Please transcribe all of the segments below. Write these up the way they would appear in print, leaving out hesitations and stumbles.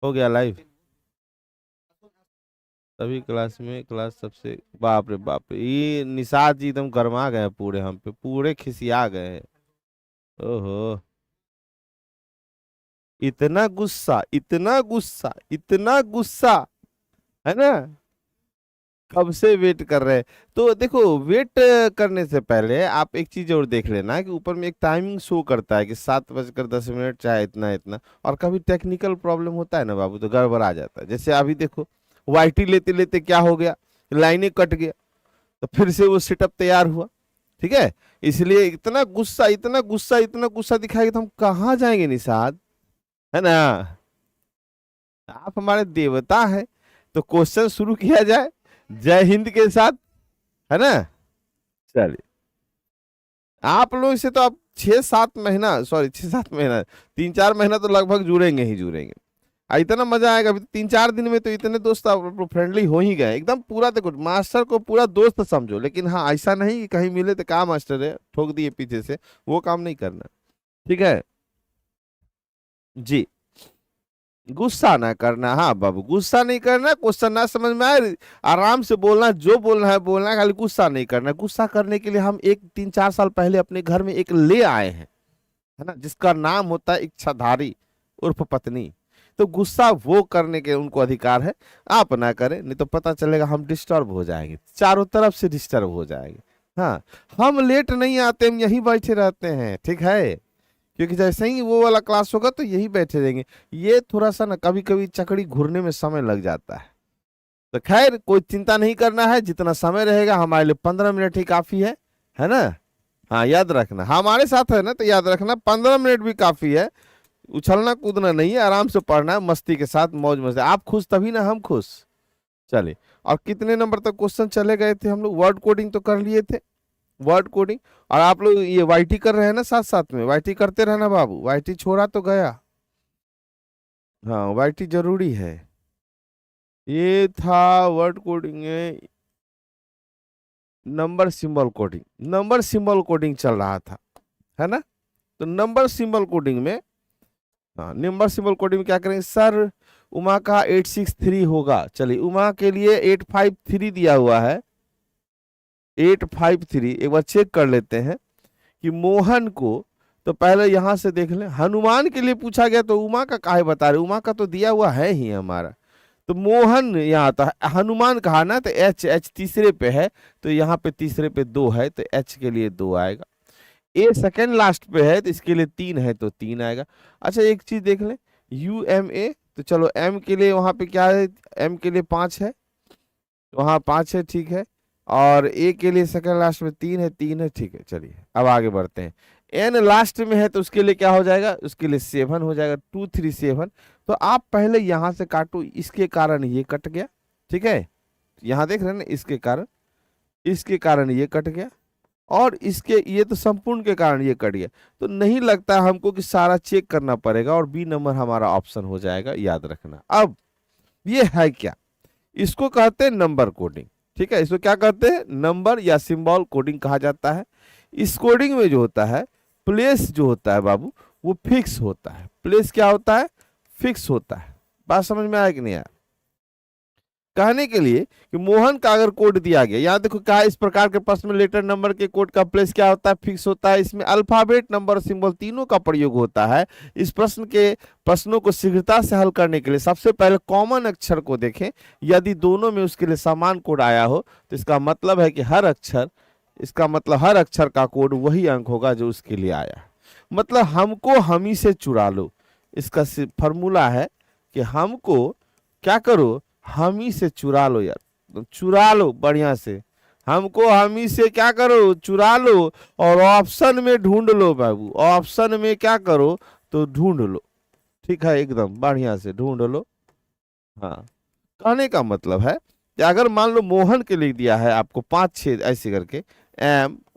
हो गया लाइव। सभी क्लास में क्लास सबसे, बाप रे बाप रे, ये निषाद जी एकदम गरमा गए हैं पूरे, हम पे पूरे खिसिया गए हैं। ओहो, इतना गुस्सा, इतना गुस्सा, इतना गुस्सा, है ना। कब से वेट कर रहे हैं। तो देखो, वेट करने से पहले आप एक चीज और देख लेना कि ऊपर में एक टाइमिंग शो करता है कि 7:10 चाहे इतना इतना। और कभी टेक्निकल प्रॉब्लम होता है ना बाबू, तो गड़बड़ आ जाता है। जैसे अभी देखो, वाईटी लेते लेते क्या हो गया, लाइनें कट गया, तो फिर से वो सेटअप तैयार हुआ। ठीक है, इसलिए इतना गुस्सा, इतना गुस्सा, इतना गुस्सा दिखाएगा तो हम कहाँ जाएंगे निषाद, है ना। आप हमारे देवता हैं। तो क्वेश्चन शुरू किया जाए जय हिंद के साथ, है ना। चलिए, आप लोग से तो आप 6-7 महीना, सॉरी 6-7 महीना, 3-4 महीना तो लगभग जुड़ेंगे ही जुड़ेंगे। इतना मजा आएगा। अभी 3-4 दिन में तो इतने दोस्त आप फ्रेंडली हो ही गए एकदम पूरा। देखो, मास्टर को पूरा दोस्त समझो, लेकिन हाँ ऐसा नहीं कि कहीं मिले तो कहाँ मास्टर है ठोक दिए पीछे से, वो काम नहीं करना। ठीक है जी, गुस्सा ना करना। हाँ बाबू, गुस्सा नहीं करना। क्वेश्चन ना समझ में आए, आराम से बोलना, जो बोलना है बोलना, खाली गुस्सा नहीं करना। गुस्सा करने के लिए हम एक 3-4 साल पहले अपने घर में एक ले आए हैं, है ना, जिसका नाम होता है इच्छाधारी उर्फ पत्नी। तो गुस्सा वो करने के उनको अधिकार है, आप ना करें, नहीं तो पता चलेगा हम डिस्टर्ब हो जाएंगे, चारों तरफ से डिस्टर्ब हो जाएंगे। हाँ, हम लेट नहीं आते, हम यहीं बैठे रहते हैं, ठीक है। क्योंकि जैसे ही वो वाला क्लास होगा तो यही बैठे रहेंगे। ये थोड़ा सा ना कभी कभी चकड़ी घूरने में समय लग जाता है। तो खैर कोई चिंता नहीं करना है, जितना समय रहेगा हमारे लिए 15 मिनट ही काफी है ना। हाँ, याद रखना, हमारे साथ है ना, तो याद रखना 15 मिनट भी काफी है। उछलना कूदना नहीं है, आराम से पढ़ना है, मस्ती के साथ, मौज मस्ती। आप खुश तभी ना हम खुश। चलिए, और कितने नंबर तक क्वेश्चन चले गए थे हम लोग। वर्ड कोडिंग तो कर लिए थे, वर्ड कोडिंग। और आप लोग ये वाईटी कर रहे हैं ना, साथ साथ में वाईटी करते रहना बाबू, वाईटी छोड़ा तो गया। हाँ, वाईटी जरूरी है। ये था वर्ड कोडिंग में number symbol coding, number symbol coding चल रहा था, है ना। तो नंबर सिंबल कोडिंग में, हाँ, नंबर सिंबल कोडिंग में क्या करेंगे सर। उमा का 863 होगा। चलिए, उमा के लिए 853 दिया हुआ है, 853 एक बार चेक कर लेते हैं कि मोहन को। तो पहले यहां से देख लें, हनुमान के लिए पूछा गया तो उमा का काहे बता रहे, उमा का तो दिया हुआ है ही हमारा। तो मोहन यहाँ आता है, हनुमान कहा ना, तो एच, एच तीसरे पे है, तो यहाँ पे तीसरे पे 2 है, तो एच के लिए 2 आएगा। ए सेकेंड लास्ट पे है, तो इसके लिए 3 है, तो 3 आएगा। अच्छा, एक चीज देख लें, यू एम ए, तो चलो एम के लिए वहां पे क्या है, एम के लिए 5 है, वहां 5 है, ठीक है। और ए के लिए सेकंड लास्ट में 3 है, 3 है, ठीक है। चलिए अब आगे बढ़ते हैं। एन लास्ट में है तो उसके लिए क्या हो जाएगा, उसके लिए 7 हो जाएगा, 2 3 7। तो आप पहले यहां से काटो, इसके कारण ये कट गया, ठीक है। यहां देख रहे हैं ना, इसके कारण ये कट गया, और इसके ये तो संपूर्ण के कारण ये कट गया। तो नहीं लगता हमको कि सारा चेक करना पड़ेगा, और बी नंबर हमारा ऑप्शन हो जाएगा, याद रखना। अब ये है क्या, इसको कहते हैं नंबर कोडिंग, ठीक है। इसको क्या कहते हैं, नंबर या सिंबल कोडिंग कहा जाता है। इस कोडिंग में जो होता है, प्लेस जो होता है बाबू, वो फिक्स होता है। प्लेस क्या होता है, फिक्स होता है। बात समझ में आया कि नहीं आया। कहने के लिए कि मोहन का अगर कोड दिया गया, यहाँ देखो क्या है, इस प्रकार के प्रश्न में लेटर नंबर के कोड का प्लेस क्या होता है, फिक्स होता है। इसमें अल्फाबेट, नंबर, सिंबल तीनों का प्रयोग होता है। इस प्रश्नों को शीघ्रता से हल करने के लिए सबसे पहले कॉमन अक्षर को देखें। यदि दोनों में उसके लिए समान कोड आया हो, तो इसका मतलब है कि हर अक्षर का कोड वही अंक होगा जो उसके लिए आया है। मतलब हमको हम ही से चुरा लो, इसका फॉर्मूला है कि हमको क्या करो, हम ही से चुरा लो यार, तो चुरा लो बढ़िया से, हमको हम ही से क्या करो, चुरा लो। और ऑप्शन में ढूंढ लो बाबू, ऑप्शन में क्या करो, तो ढूंढ लो, ठीक है, एकदम बढ़िया से ढूंढ लो। हाँ, कहने का मतलब है कि अगर मान लो मोहन के लिख दिया है आपको 5-6 ऐसे करके,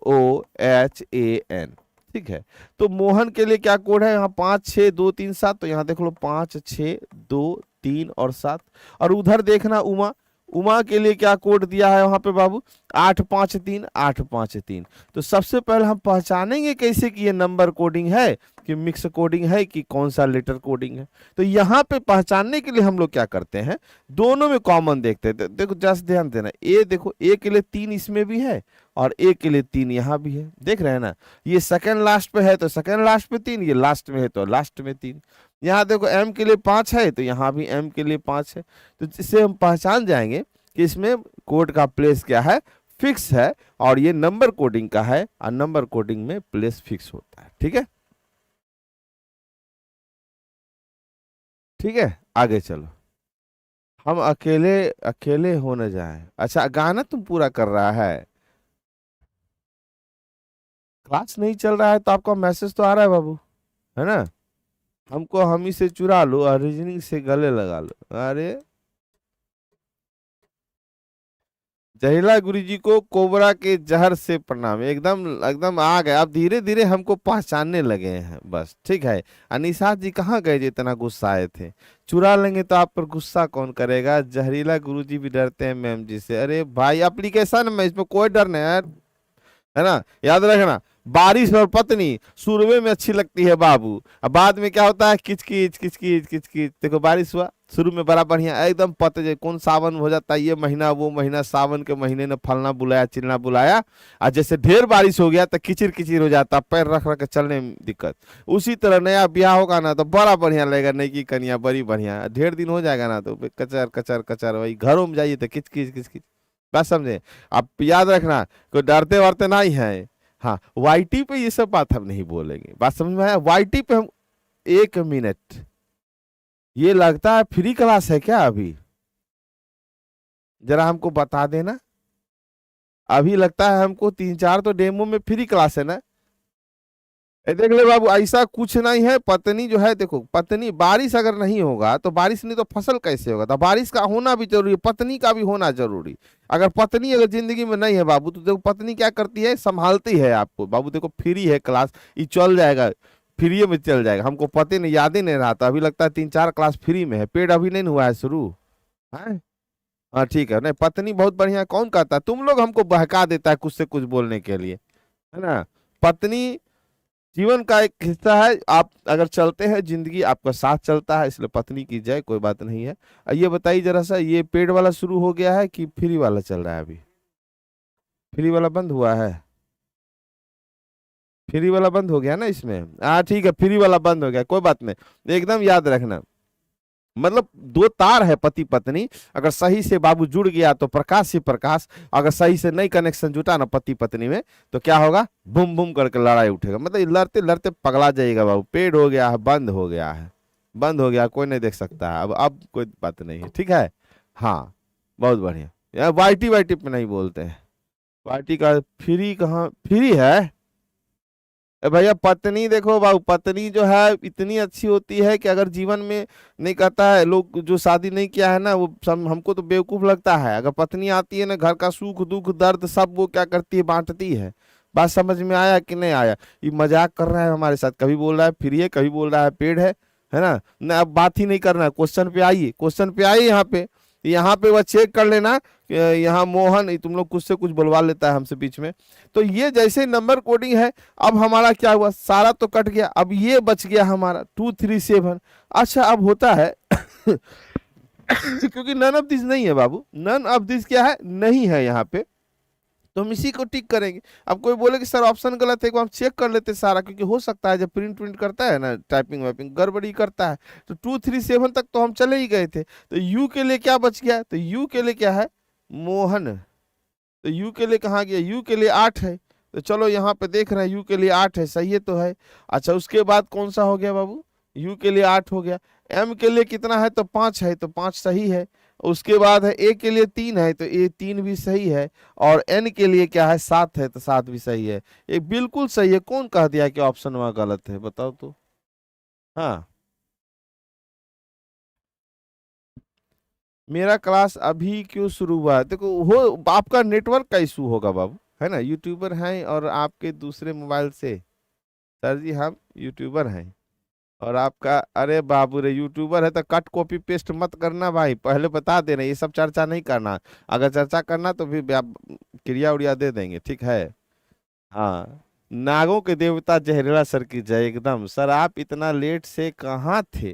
MOHAN, ठीक है। तो मोहन के लिए क्या कोड है यहाँ, 5 6 2 3 7। तो यहाँ देख लो 5 6 2 3 और 7। और उधर देखना उमा, उमा के लिए क्या कोड दिया है वहां पे बाबू, 853 853। तो सबसे पहले हम पहचानेंगे कैसे कि ये नंबर कोडिंग है कि मिक्स कोडिंग है कि कौन सा लेटर कोडिंग है। तो यहाँ पे पहचानने के लिए हम लोग क्या करते हैं, दोनों में कॉमन देखते हैं। देखो जस्ट ध्यान देना, ए देखो, ए के लिए 3 इसमें भी है और ए के लिए 3 यहाँ भी है, देख रहे हैं ना। ये सेकंड लास्ट पे है तो सेकंड लास्ट पे 3, ये लास्ट में है तो लास्ट में 3। यहाँ देखो एम के लिए 5 है तो यहाँ भी एम के लिए 5 है। तो इससे हम पहचान जाएंगे कि इसमें कोड का प्लेस क्या है, फिक्स है, और ये नंबर कोडिंग का है और नंबर कोडिंग में प्लेस फिक्स होता है। ठीक है, ठीक है, आगे चलो। हम अकेले अकेले हो न जाए। अच्छा, गाना तुम पूरा कर रहा है, क्लास नहीं चल रहा है तो आपका मैसेज तो आ रहा है बाबू, है ना। हमको हम ही से चुरा लो और रीजनिंग से गले लगा लो। अरे जहिला गुरु जी को कोबरा के जहर से प्रणाम, एकदम एकदम आ गए। अब धीरे धीरे हमको पहचानने लगे हैं बस, ठीक है। अनिशात जी कहाँ गए जो इतना गुस्सा आए थे, चुरा लेंगे तो आप पर गुस्सा कौन करेगा। जहरीला गुरु जी भी डरते हैं मैम जी से। अरे भाई एप्लीकेशन में, इसमें कोई डर नहीं है, है ना। याद रखना, बारिश और पत्नी शुरू में अच्छी लगती है बाबू, अब बाद में क्या होता है, किचकिच किचकिच किचकिच। देखो बारिश हुआ शुरू में बड़ा बढ़िया एकदम पत जे कौन सावन हो जाता है, ये महीना वो महीना, सावन के महीने ने फलना बुलाया चिलना बुलाया। और जैसे ढेर बारिश हो गया तो किचिर किचिर हो जाता, पैर रख रख के चलने में दिक्कत। उसी तरह नया ब्याह होगा ना तो बड़ा बढ़िया लगेगा, नई की कन्या बड़ी बढ़िया, ढेर दिन हो जाएगा ना तो कचर कचर कचर, वही घरों में जाइए तो किचकिच किचकिच। बात समझे। आप याद रखना, कोई डरते वरते नहीं है। हाँ, वाईटी पे ये सब बात हम नहीं बोलेंगे, बात समझ में आया। वाईटी पे हम 1 मिनट, ये लगता है फ्री क्लास है क्या अभी, जरा हमको बता देना। अभी लगता है हमको 3 4 तो डेमो में फ्री क्लास है ना। देख ले बाबू, ऐसा कुछ नहीं है। पत्नी जो है, देखो पत्नी, बारिश अगर नहीं होगा तो बारिश नहीं तो फसल कैसे होगा, तो बारिश का होना भी जरूरी है, पत्नी का भी होना जरूरी। अगर पत्नी अगर जिंदगी में नहीं है बाबू, तो देखो पत्नी क्या करती है, संभालती है आपको बाबू। देखो फ्री है क्लास, ये चल जाएगा, फ्री में चल जाएगा। हमको पते नहीं, याद ही नहीं रहा था, अभी लगता है 3 4 क्लास फ्री में है। पेड अभी नहीं हुआ है शुरू, है। हाँ ठीक है, नहीं पत्नी बहुत बढ़िया, कौन कहता है, तुम लोग हमको बहका देता है कुछ से कुछ बोलने के लिए, है ना। पत्नी जीवन का एक हिस्सा है, आप अगर चलते हैं जिंदगी आपका साथ चलता है, इसलिए पत्नी की जय, कोई बात नहीं है। ये बताइए जरा सा, ये पेड वाला शुरू हो गया है कि फ्री वाला चल रहा है अभी, फ्री वाला बंद हुआ है, फ्री वाला बंद हो गया ना इसमें। हाँ ठीक है, फ्री वाला बंद हो गया, कोई बात नहीं, एकदम याद रखना। मतलब 2 तार है पति पत्नी, अगर सही से बाबू जुड़ गया तो प्रकाश ही प्रकाश, अगर सही से नहीं कनेक्शन जुटा ना पति पत्नी में तो क्या होगा, बुम बुम करके लड़ाई उठेगा। मतलब लड़ते लड़ते पगला जाएगा बाबू। पेड़ हो गया है, बंद हो गया है, बंद हो गया, कोई नहीं देख सकता है अब कोई बात नहीं है, ठीक है। हाँ बहुत बढ़िया, यार वाईटी वाईटी पे नहीं बोलते हैं, वाईटी का फ्री कहाँ फ्री है। भैया पत्नी देखो बाबू, पत्नी जो है इतनी अच्छी होती है कि अगर जीवन में नहीं कहता है, लोग जो शादी नहीं किया है ना वो सब हमको तो बेवकूफ लगता है। अगर पत्नी आती है ना, घर का सुख दुख दर्द सब वो क्या करती है, बांटती है। बात समझ में आया कि नहीं आया। ये मजाक कर रहा है हमारे साथ, कभी बोल रहा है फ्री है, कभी बोल रहा है पेड है ना। ना अब बात ही नहीं करना, क्वेश्चन पे आइए, क्वेश्चन पे आइए। यहाँ पे वह चेक कर लेना, यहाँ मोहन तुम लोग कुछ से कुछ बुलवा लेता है हमसे बीच में। तो ये जैसे नंबर कोडिंग है, अब हमारा क्या हुआ, सारा तो कट गया, अब ये बच गया हमारा 237। अच्छा अब होता है क्योंकि नन ऑफ दिस नहीं है बाबू, नन ऑफ दिस क्या है, नहीं है यहाँ पे, तो हम इसी को टिक करेंगे। अब कोई बोले कि सर ऑप्शन गलत है, को हम चेक कर लेते सारा, क्योंकि हो सकता है जब प्रिंट प्रिंट करता है ना, टाइपिंग वाइपिंग गड़बड़ी करता है। तो 237 तक तो हम चले ही गए थे। तो यू के लिए क्या बच गया, तो यू के लिए क्या है, मोहन। तो यू के लिए कहाँ गया, यू के लिए 8 है। तो चलो यहाँ पे देख रहे हैं यू के लिए 8 है, सही है तो है। अच्छा उसके बाद कौन सा हो गया बाबू, यू के लिए 8 हो गया। एम के लिए कितना है, तो 5 है, तो 5 सही है। उसके बाद है ए के लिए 3 है, तो ए 3 भी सही है। और एन के लिए क्या है, 7 है, तो 7 भी सही है। ये बिल्कुल सही है। कौन कह दिया कि ऑप्शन वहां गलत है, बताओ तो। हाँ मेरा क्लास अभी क्यों शुरू हुआ है, देखो हो आपका नेटवर्क का इशू होगा बाबू, है ना। यूट्यूबर हैं और आपके दूसरे मोबाइल से, सर जी हम यूट्यूबर हैं, और आपका, अरे बाबू रे, यूट्यूबर है तो कट कॉपी पेस्ट मत करना भाई, पहले बता देना, ये सब चर्चा नहीं करना। अगर चर्चा करना तो फिर क्रिया उड़िया दे देंगे, ठीक है। हाँ, नागों के देवता जहरीला सर की जय। एकदम सर, आप इतना लेट से कहाँ थे,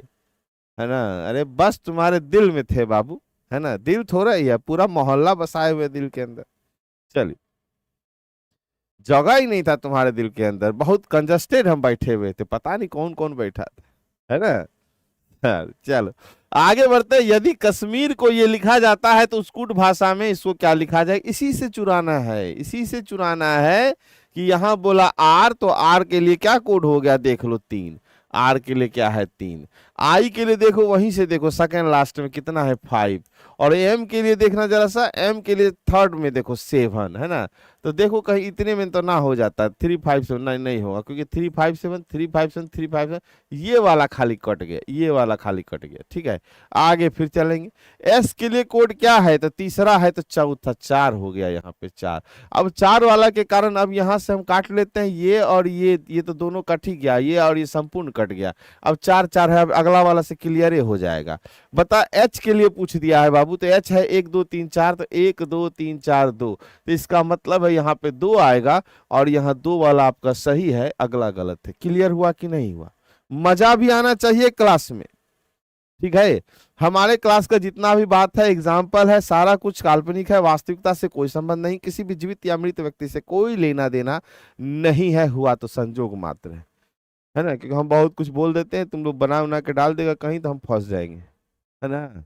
है ना। अरे बस तुम्हारे दिल में थे बाबू, है ना, दिल थोड़ा ही है, पूरा मोहल्ला बसाए हुए दिल के अंदर। चलिए, जगह ही नहीं था तुम्हारे दिल के अंदर, बहुत कंजस्टेड हम बैठे हुए थे, पता नहीं कौन कौन बैठा था, है ना। हाँ, चलो आगे बढ़ते हैं। यदि कश्मीर को ये लिखा जाता है तो उस्कूट भाषा में इसको क्या लिखा जाए, इसी से चुराना है, इसी से चुराना है। कि यहाँ बोला आर, तो आर के लिए क्या कोड हो गया, देख लो 3। आर के लिए क्या है 3। आई के लिए देखो, वहीं से देखो सेकंड लास्ट में कितना है 5। और एम के लिए देखना जरा सा, एम के लिए थर्ड में देखो 7, है ना। तो देखो कहीं इतने में तो ना हो जाता, 357 नहीं, नहीं होगा, क्योंकि 357 357 357, ये वाला खाली कट गया, ये वाला खाली कट गया, ठीक है। आगे फिर चलेंगे। एस के लिए कोड क्या है, तो तीसरा है, तो चौथा 4 हो गया, यहाँ पे 4। अब 4 वाला के कारण अब यहाँ से हम काट लेते हैं ये और ये तो दोनों कट ही गया, ये और ये संपूर्ण कट गया। अब 4 4 है, अब अगला वाला से क्लियर हो जाएगा। बता, एच के लिए पूछ दिया है बाबू, तो एच है 1 2 3 4, तो 1 2 3 4 2, तो इसका मतलब है यहाँ पे 2 आएगा। और यहाँ 2 वाला आपका सही है, अगला गलत है। क्लियर हुआ कि नहीं हुआ। मजा भी आना चाहिए क्लास में, ठीक है। हमारे क्लास का जितना भी बात है, एग्जाम्पल है, सारा कुछ काल्पनिक है, वास्तविकता से कोई संबंध नहीं, किसी भी जीवित या मृत व्यक्ति से कोई लेना देना नहीं है, हुआ तो संजोग मात्र है ना। क्योंकि हम बहुत कुछ बोल देते हैं, तुम लोग बना उना के डाल देगा कहीं तो हम फंस जाएंगे, है ना।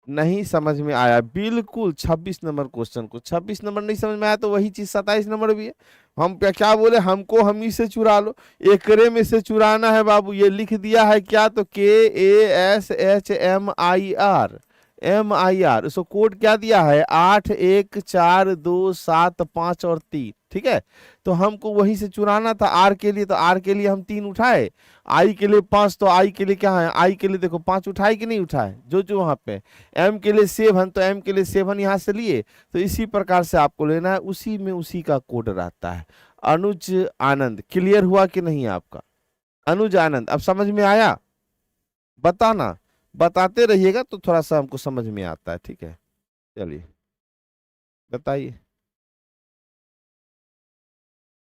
नहीं समझ में आया, बिल्कुल 26 नंबर क्वेश्चन को 26 नंबर नहीं समझ में आया, तो वही चीज 27 नंबर भी है। हम क्या क्या बोले, हमको हम ही से चुरा लो, एकरे में से चुराना है बाबू। ये लिख दिया है क्या, तो KASHMIR, MIR, उसको कोड क्या दिया है, 8 1 4 2 7 5 और 3, ठीक है। तो हमको वहीं से चुराना था आर के लिए, तो आर के लिए हम 3 उठाए। आई के लिए 5, तो आई के लिए क्या है, आई के लिए देखो 5 उठाए कि नहीं उठाए, जो जो वहां पे। एम के लिए 7, तो एम के लिए 7 यहां से लिए। तो इसी प्रकार से आपको लेना है, उसी में उसी का कोड रहता है। अनुज आनंद, क्लियर हुआ कि नहीं आपका। अनुज आनंद, अब समझ में आया, बताना, बताते रहिएगा तो थोड़ा सा हमको समझ में आता है, ठीक है। चलिए बताइए।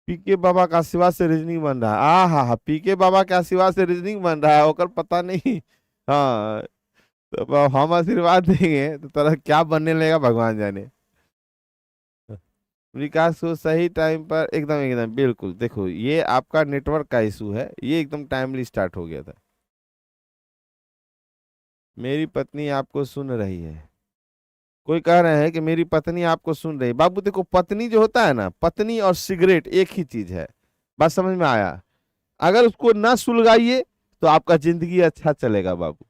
पीके बाबा का आशीर्वाद से रीजनिंग बन रहा है, आ हा हा, पीके बाबा के आशीर्वाद से रीजनिंग बन रहा है, ओकर पता नहीं। हाँ, तो अब हम आशीर्वाद देंगे तो तरह क्या बनने लगेगा भगवान जाने। विकास को सही टाइम पर, एकदम एकदम बिल्कुल, देखो ये आपका नेटवर्क का इशू है, ये एकदम टाइमली स्टार्ट हो गया था। मेरी पत्नी आपको सुन रही है, कोई कह रहे हैं कि मेरी पत्नी आपको सुन रही है। बाबू देखो, पत्नी जो होता है ना, पत्नी और सिगरेट एक ही चीज है, बात समझ में आया। अगर उसको ना सुलगाइए तो आपका जिंदगी अच्छा चलेगा बाबू।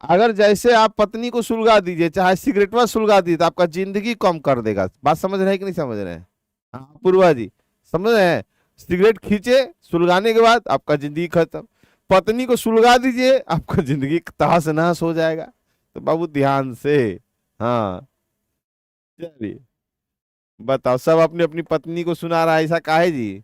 अगर जैसे आप पत्नी को सुलगा दीजिए, चाहे सिगरेटवा सुलगा दीजिए, तो आपका जिंदगी कम कर देगा। बात समझ रहे हैं कि नहीं समझ रहे हैं। हाँ पूर्वा जी, समझ रहे हैं। सिगरेट खींचे, सुलगाने के बाद आपका जिंदगी खत्म। पत्नी को सुलगा दीजिए, आपका जिंदगी तहस नहस हो जाएगा। तो बाबू ध्यान से। हाँ, चलिए बताओ, सब अपनी अपनी पत्नी को सुना रहा है, ऐसा काहे जी।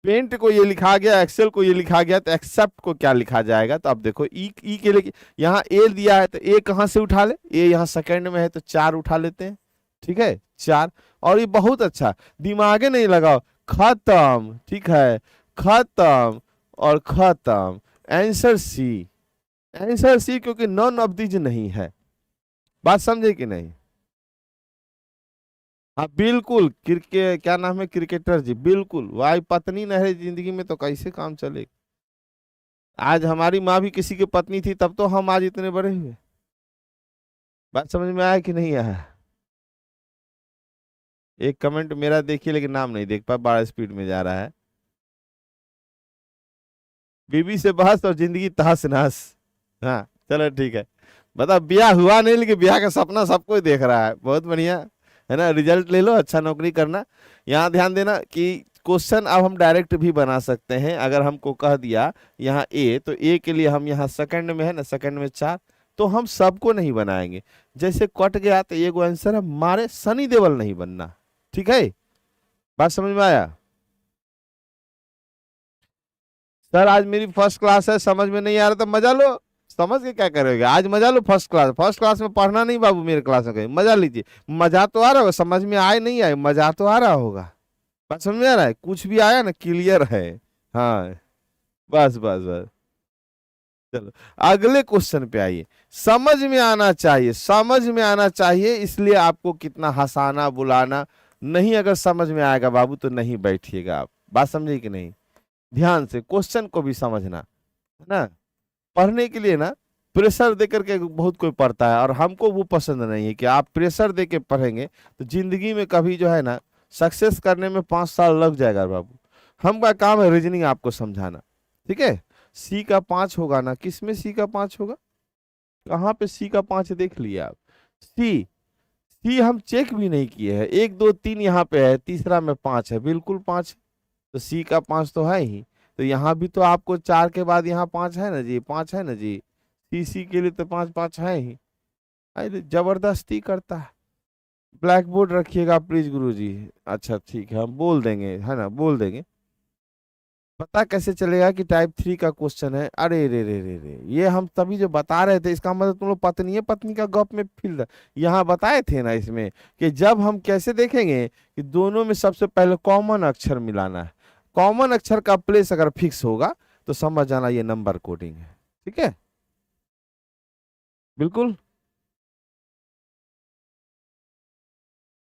पेंट को ये लिखा गया, एक्सेल को ये लिखा गया, तो एक्सेप्ट को क्या लिखा जाएगा। तो अब देखो ई के लिए यहाँ ए दिया है, तो ए कहाँ से उठा ले, ए यहाँ सेकंड में है, तो 4 उठा लेते हैं, ठीक है 4। और ये बहुत अच्छा, दिमागे नहीं लगाओ, खत्म, ठीक है, खत्म और खत्म। आंसर सी, आंसर सी, क्योंकि नॉन ऑफ दीज नहीं है। बात समझे कि नहीं। हाँ बिल्कुल, क्या नाम है, क्रिकेटर जी, बिल्कुल। वाई पत्नी न है जिंदगी में तो कैसे काम चले। आज हमारी माँ भी किसी की पत्नी थी, तब तो हम आज इतने बड़े हुए। बात समझ में आया कि नहीं आया। एक कमेंट मेरा देखिए, लेकिन नाम नहीं देख पा, बड़ा स्पीड में जा रहा है। बीवी से बहस और जिंदगी तहस नहस। हाँ चलो ठीक है। बता, ब्याह हुआ नहीं, लेकिन ब्याह का सपना सबको देख रहा है, बहुत बढ़िया, है ना। रिजल्ट ले लो, अच्छा नौकरी करना। यहाँ ध्यान देना कि क्वेश्चन अब हम डायरेक्ट भी बना सकते हैं। अगर हमको कह दिया यहाँ ए, तो ए के लिए हम यहाँ सेकंड में है ना, सेकंड में 4, तो हम सबको नहीं बनाएंगे। जैसे कट गया तो ये आंसर है, मारे सनी देवल नहीं बनना, ठीक है। बात समझ में आया। सर आज मेरी फर्स्ट क्लास है, समझ में नहीं आ रहा तो मजा लो। समझ के क्या करोगे, आज मजा लो। फर्स्ट क्लास में पढ़ना नहीं बाबू, मेरे क्लास में कहीं मजा लीजिए। मजा तो आ रहा होगा, समझ में आए नहीं आए, मजा तो आ रहा होगा। बात समझ में आ रहा है, कुछ भी आया ना क्लियर है। हाँ, बस बस बस। चलो अगले क्वेश्चन पे आइए। समझ में आना चाहिए, समझ में आना चाहिए, इसलिए आपको कितना हंसाना बुलाना। नहीं अगर समझ में आएगा बाबू तो नहीं बैठिएगा आप। बात समझे कि नहीं? ध्यान से क्वेश्चन को भी समझना है ना। पढ़ने के लिए ना प्रेशर दे करके बहुत कोई पढ़ता है, और हमको वो पसंद नहीं है कि आप प्रेशर दे के पढ़ेंगे तो जिंदगी में कभी जो है ना सक्सेस करने में 5 साल लग जाएगा बाबू। हमका काम है रीजनिंग आपको समझाना, ठीक है। सी का 5 होगा ना, किसमें सी का 5 होगा? कहाँ पे सी का 5 देख लिए आप? सी, सी हम चेक भी नहीं किए हैं। 1 2 3 यहाँ पे है, तीसरा में 5 है, बिल्कुल 5। तो सी का 5 तो है ही। तो यहाँ भी तो आपको 4 के बाद यहाँ 5 है ना जी, 5 है ना जी। सी सी के लिए तो 5 5 है ही। अरे जबरदस्ती करता है। ब्लैक बोर्ड रखिएगा प्लीज गुरुजी। अच्छा ठीक है, हम बोल देंगे, है ना, बोल देंगे। पता कैसे चलेगा कि टाइप 3 का क्वेश्चन है? अरे रे रे रे रे, ये हम तभी जो बता रहे थे, इसका मतलब तुम लोग पत्नी है पत्नी का गप में फिल यहाँ बताए थे ना इसमें, कि जब हम कैसे देखेंगे कि दोनों में सबसे पहले कॉमन अक्षर मिलाना है। कॉमन अक्षर का प्लेस अगर फिक्स होगा तो समझ जाना ये नंबर कोडिंग है, ठीक है। बिल्कुल।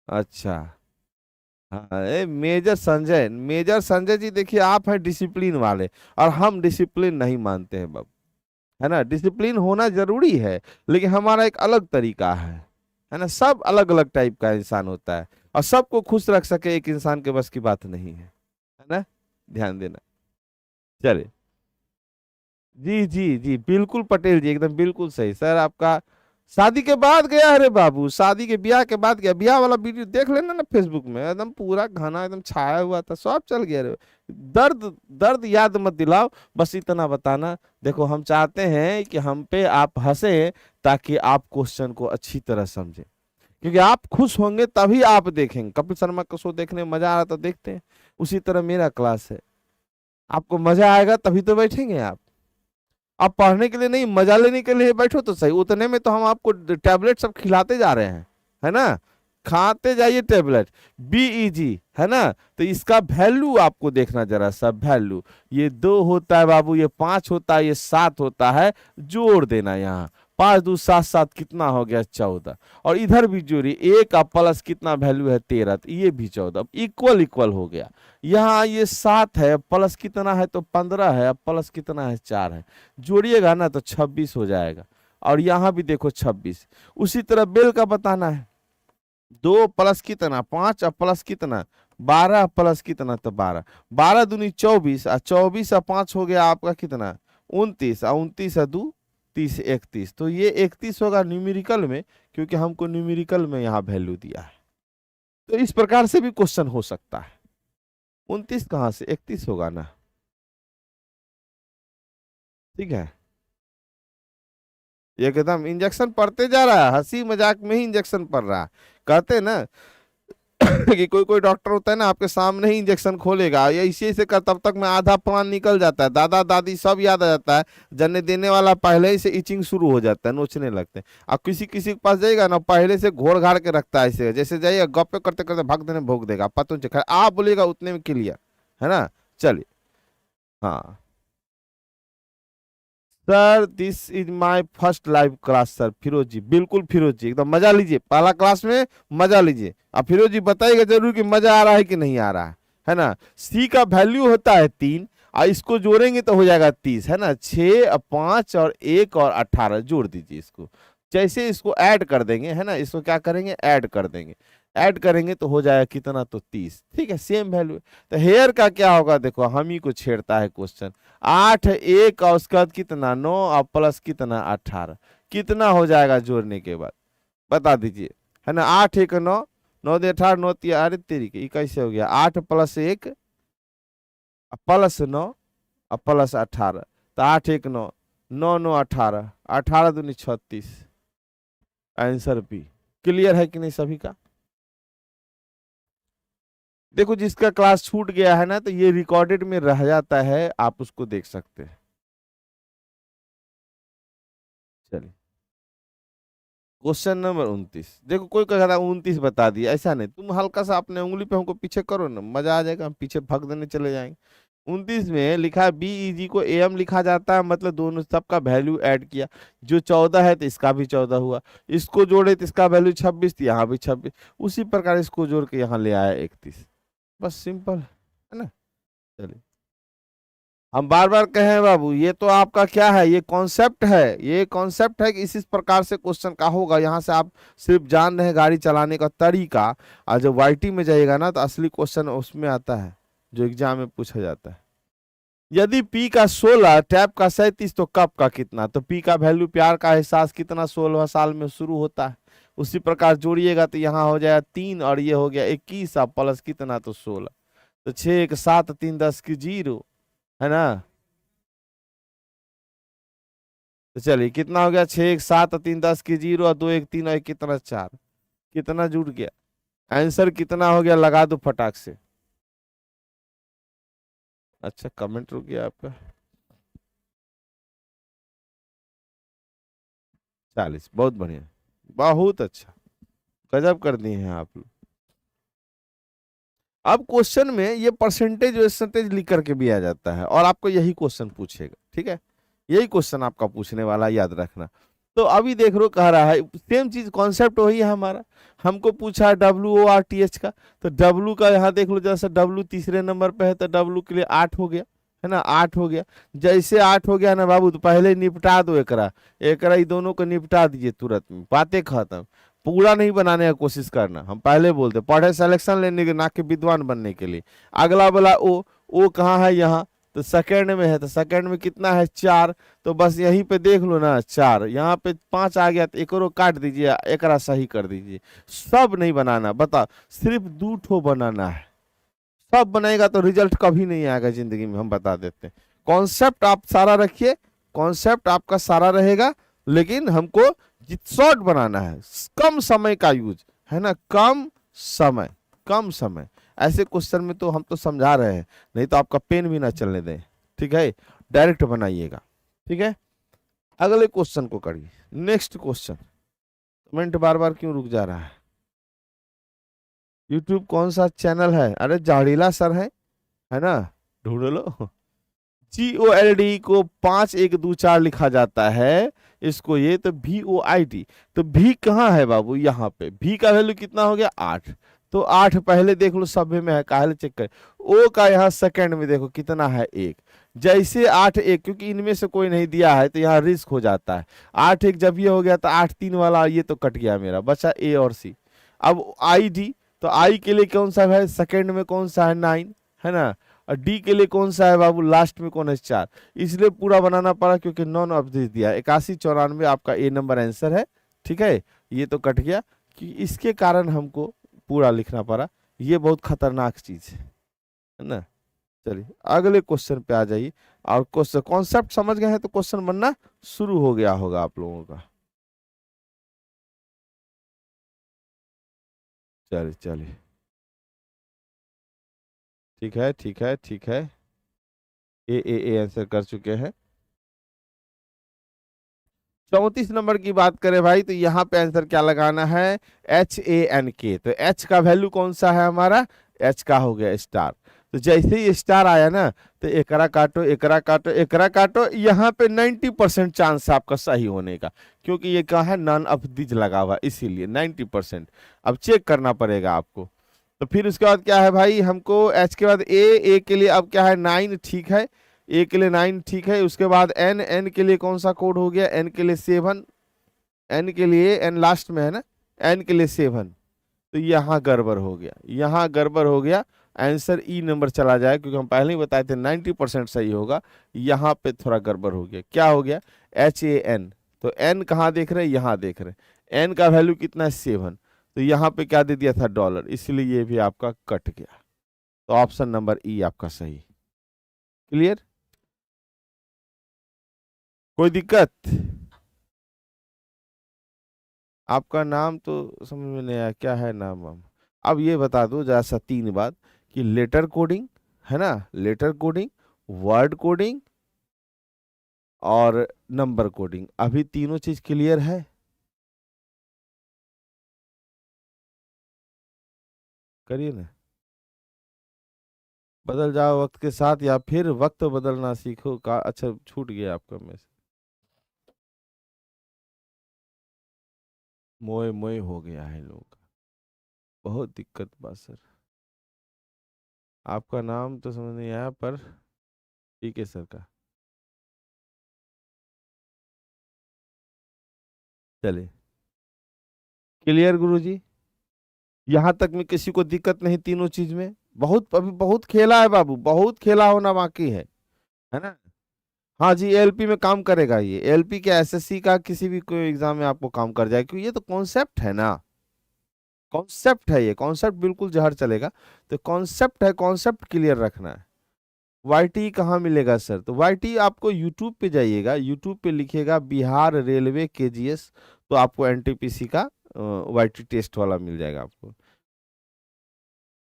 अच्छा। हाँ, मेजर संजय जी देखिए, आप हैं डिसिप्लिन वाले और हम डिसिप्लिन नहीं मानते हैं बाबू, है ना। डिसिप्लिन होना जरूरी है, लेकिन हमारा एक अलग तरीका है ना। सब अलग अलग टाइप का इंसान होता है, और सबको खुश रख सके एक इंसान के बस की बात नहीं है ना। ध्यान देना। चलिए। जी जी जी बिल्कुल पटेल जी, एकदम बिल्कुल सही सर आपका। शादी के बाद गया, अरे बाबू शादी के ब्याह के बाद गया। ब्याह वाला वीडियो देख लेना ना फेसबुक में, एकदम पूरा घना एकदम छाया हुआ था, सब चल गया रे। दर्द, दर्द याद मत दिलाओ, बस इतना बताना। देखो हम चाहते हैं कि हम पे आप हंसे, ताकि आप क्वेश्चन को अच्छी तरह समझें, क्योंकि आप खुश होंगे तभी आप देखेंगे। कपिल शर्मा का शो देखने में मजा आ रहा था, देखते हैं। उसी तरह मेरा क्लास है, आपको मजा आएगा तभी तो बैठेंगे आप। आप पढ़ने के लिए नहीं, मजा लेने के लिए बैठो तो सही। उतने में तो हम आपको टैबलेट सब खिलाते जा रहे हैं, है ना। खाते जाइए टैबलेट, बीईजी, है ना। तो इसका वैल्यू आपको देखना जरा सा, वैल्यू। ये 2 होता है बाबू, ये 5 होता है, ये 7 होता है। जोड़ देना यहाँ, 5 2 7 7 कितना हो गया? 14। और इधर भी जोड़िए, 1 का प्लस कितना वैल्यू है? 13, तो ये भी 14। इक्वल इक्वल हो गया। यहाँ ये 7 है, प्लस कितना है? तो 15 है, अब प्लस कितना है? 4 है। जोड़िएगा ना तो 26 हो जाएगा। और यहाँ भी देखो 26। उसी तरह बेल का बताना है। 2 प्लस कितना? 5, और प्लस कितना? 12, प्लस कितना? तो 12। 12 दूनी 24, और 24 और 5 हो गया आपका कितना? 29, और 29 और 2 30, 31। तो ये 31 होगा न्यूमेरिकल में, क्योंकि हमको न्यूमेरिकल में यहाँ वैल्यू दिया है। तो इस प्रकार से भी क्वेश्चन हो सकता है। 29 कहाँ से? 31 होगा ना, ठीक है। एकदम इंजेक्शन पड़ते जा रहा है, हंसी मजाक में ही इंजेक्शन पड़ रहा है। कहते हैं ना कि कोई कोई डॉक्टर होता है ना, आपके सामने ही इंजेक्शन खोलेगा, या इसी से कर, तब तक में आधा प्राण निकल जाता है, दादा दादी सब याद आ जाता है। जन्ने देने वाला पहले ही से इचिंग शुरू हो जाता है, नोचने लगते हैं। अब किसी किसी के पास जाएगा ना, पहले से घोड़ घाड़ के रखता है ऐसे, जैसे जाइए गप्पे करते करते भाग देने भोग देगा, पता नहीं आप बोलिएगा उतने में क्लियर, है ना। चलिए। हाँ sir, this is my first live class sir. Feroz ji, बिल्कुल फिरोज जी, एकदम मजा लीजिए, पहला क्लास में मजा लीजिए। अब फिरोज जी बताइएगा जरूर कि मजा आ रहा है कि नहीं आ रहा है ना। सी का वैल्यू होता है 3, और इसको जोड़ेंगे तो हो जाएगा 30, है ना। 6 5 और 1 और 18 जोड़ दीजिए इसको। जैसे इसको ऐड कर देंगे, है ना, इसको क्या करेंगे? ऐड कर देंगे। ऐड करेंगे तो हो जाएगा कितना? तो 30, ठीक है, सेम वैल्यू। तो हेयर का क्या होगा? देखो हम ही को छेड़ता है क्वेश्चन। 8 1 और उसके बाद कितना? 9 और प्लस कितना? 18। कितना हो जाएगा जोड़ने के बाद? बता दीजिए, है ना। 8 1 9, 9 2 18, 9 3, अरे तेरी के, ये कैसे हो गया? 8 प्लस 1 प्लस 9 और प्लस 18, तो 8 1 9, 9 9 18, 18 दूनी 36। Answer B. क्लियर है कि नहीं सभी का? देखो जिसका क्लास छूट गया है ना, तो ये रिकॉर्डेड में रह जाता है, आप उसको देख सकते हैं। चलिए क्वेश्चन नंबर 29। देखो कोई कह रहा 29 बता दिया, ऐसा नहीं, तुम हल्का सा अपने उंगली पे हमको पीछे करो ना, मजा आ जाएगा, हम पीछे भग देने चले जाएंगे। 29 में लिखा है बीईजी को एम लिखा जाता है, मतलब दोनों सबका वैल्यू ऐड किया। जो 14 है तो इसका भी 14 हुआ, इसको जोड़े तो इसका वैल्यू 26 थी, यहाँ भी 26, उसी प्रकार इसको जोड़ के यहाँ ले आया 31। बस सिंपल है ना। चलिए हम बार बार कहें बाबू, ये तो आपका क्या है, ये कॉन्सेप्ट है, ये कॉन्सेप्ट है कि इस प्रकार से क्वेश्चन का होगा। यहाँ से आप सिर्फ जान रहे हैं गाड़ी चलाने का तरीका, और जब वाईटी में जाइएगा ना तो असली क्वेश्चन उसमें आता है जो एग्जाम में पूछा जाता है। यदि पी का 16 टैप का 37 तो कप का कितना, तो पी का वैल्यू प्यार का एहसास कितना 16 साल में शुरू होता है। उसी प्रकार जोड़िएगा तो यहाँ हो जाएगा 3 और ये हो गया 21, अब प्लस कितना तो 16, तो 6 1 7 3 10 की 0 है ना। तो चलिए कितना हो गया, 6 1 7 3 10 की 0 और 2 1 3 और 1 कितना 4, कितना जुड़ गया, आंसर कितना हो गया, लगा दो फटाक से। अच्छा कमेंट रुक गया आपका, 40, बहुत बढ़िया, बहुत अच्छा, गजब कर दिए हैं आप लोग। अब क्वेश्चन में ये परसेंटेज परसेंटेज लिख करके भी आ जाता है, और आपको यही क्वेश्चन पूछेगा, ठीक है, यही क्वेश्चन आपका पूछने वाला, याद रखना। तो अभी देख रो कह रहा है सेम चीज, कॉन्सेप्ट वही है हमारा। हमको पूछा है WORTH का, तो W का यहाँ देख लो, जैसे W तीसरे नंबर पे है तो W के लिए 8 हो गया, है ना, 8 हो गया। जैसे 8 हो गया ना बाबू, तो पहले निपटा दो एकरा, एकरा ये दोनों को निपटा दीजिए तुरंत में, बातें खत्म। पूरा नहीं बनाने का कोशिश करना, हम पहले बोलते पढ़े सिलेक्शन लेने के, ना कि विद्वान बनने के लिए। अगला वाला ओ कहाँ है, यहाँ तो सेकंड में है, तो सेकंड में कितना है 4, तो बस यहीं पे देख लो ना 4, यहाँ पे 5 आ गया, तो एकरो काट दीजिए, एकरा सही कर दीजिए। सब नहीं बनाना, बता सिर्फ 2 ठो बनाना है। सब बनाएगा तो रिजल्ट कभी नहीं आएगा जिंदगी में, हम बता देते हैं। कॉन्सेप्ट आप सारा रखिए, कॉन्सेप्ट आपका सारा रहेगा, लेकिन हमको शॉर्ट बनाना है, कम समय का यूज है ना, कम समय, कम समय। ऐसे क्वेश्चन में तो हम तो समझा रहे हैं, नहीं तो आपका पेन भी ना चलने दें, ठीक है, डायरेक्ट बनाइएगा, ठीक है। अगले क्वेश्चन को करिए, नेक्स्ट क्वेश्चन। कमेंट बार बार क्यों रुक जा रहा है। यूट्यूब कौन सा चैनल है, अरे जाड़ीला सर है ना, ढूंढ लो। GOLD को 5 1 2 4 लिखा जाता है इसको, ये तो VOIT, तो भी कहाँ है बाबू, यहाँ पे भी का वैल्यू कितना हो गया 8, तो 8 पहले देख लो सभ्य में है, काहे चेक कर। ओ का यहाँ सेकंड में देखो कितना है 1, जैसे 8 1, क्योंकि इनमें से कोई नहीं दिया है तो यहाँ रिस्क हो जाता है। 8 1 जब ये हो गया तो 8 3 वाला ये तो कट गया मेरा, बचा A और C। अब ID, तो I के लिए कौन सा है, सेकंड में कौन सा है 9, है ना, और डी के लिए कौन सा है बाबू, लास्ट में कौन है 4, इसलिए पूरा बनाना पड़ा क्योंकि नॉन ऑफ दिस दिया। 81 94 आपका A नंबर आंसर है, ठीक है। ये तो कट गया कि इसके कारण हमको पूरा लिखना पड़ा, ये बहुत खतरनाक चीज है ना। चलिए अगले क्वेश्चन पे आ जाइए, और क्वेश्चन कॉन्सेप्ट समझ गए हैं तो क्वेश्चन बनना शुरू हो गया होगा आप लोगों का। चलिए चलिए, ठीक है ठीक है ठीक है, ए आंसर कर चुके हैं। 34 नंबर की बात करें भाई, तो यहाँ पे आंसर क्या लगाना है, HANK, तो H का वैल्यू कौन सा है हमारा, H का हो गया स्टार। तो जैसे ही स्टार आया ना, तो एकरा काटो एकरा काटो एकरा काटो, यहाँ पे 90% चांस है आपका सही होने का, क्योंकि ये क्या है, नॉन ऑफ दिस लगा हुआ, इसीलिए 90%। अब चेक करना पड़ेगा आपको। तो फिर उसके बाद क्या है भाई, हमको H के बाद A के लिए अब क्या है 9, ठीक है, ए के लिए 9 ठीक है। उसके बाद एन के लिए कौन सा कोड हो गया, एन के लिए 7, एन के लिए, एन लास्ट में है ना, एन के लिए 7, तो यहाँ गड़बड़ हो गया, यहाँ गड़बड़ हो गया, आंसर ई नंबर चला जाए, क्योंकि हम पहले ही बताए थे 90% सही होगा, यहाँ पे थोड़ा गड़बड़ हो गया। क्या हो गया, HAN, तो एन कहाँ देख रहे हैं, यहाँ देख रहे हैं, एन का वैल्यू कितना है 7, तो यहाँ पे क्या दे दिया था डॉलर, इसलिए ये भी आपका कट गया। तो ऑप्शन नंबर ई आपका सही। क्लियर, कोई दिक्कत। आपका नाम तो समझ में नहीं आया, क्या है नाम वाम? अब ये बता दो जैसा 3 बात कि लेटर कोडिंग, है ना, लेटर कोडिंग, वर्ड कोडिंग और नंबर कोडिंग। अभी तीनों चीज क्लियर है? करिए ना, बदल जाओ वक्त के साथ या फिर वक्त बदलना सीखो का। अच्छा छूट गया आपका मैसेज। मोए मोए हो गया है लोग का। बहुत दिक्कत बा सर। आपका नाम तो समझ नहीं आया पर ठीक है सर का। चलिए क्लियर गुरुजी। यहाँ तक में किसी को दिक्कत नहीं तीनों चीज में? बहुत अभी बहुत खेला है बाबू, बहुत खेला होना बाकी है ना। हाँ जी, एलपी में काम करेगा ये। एलपी के एसएससी का किसी भी कोई एग्जाम में आपको काम कर जाएगा, क्योंकि ये तो कॉन्सेप्ट है ना। कॉन्सेप्ट है ये, कॉन्सेप्ट बिल्कुल जहर चलेगा। तो कॉन्सेप्ट है, कॉन्सेप्ट क्लियर रखना है। वाईटी कहाँ मिलेगा सर? तो वाईटी आपको यूट्यूब पे जाइएगा, यूट्यूब पे लिखिएगा बिहार रेलवे केजीएस, तो आपको एनटीपीसी का वाईटी टेस्ट वाला मिल जाएगा आपको।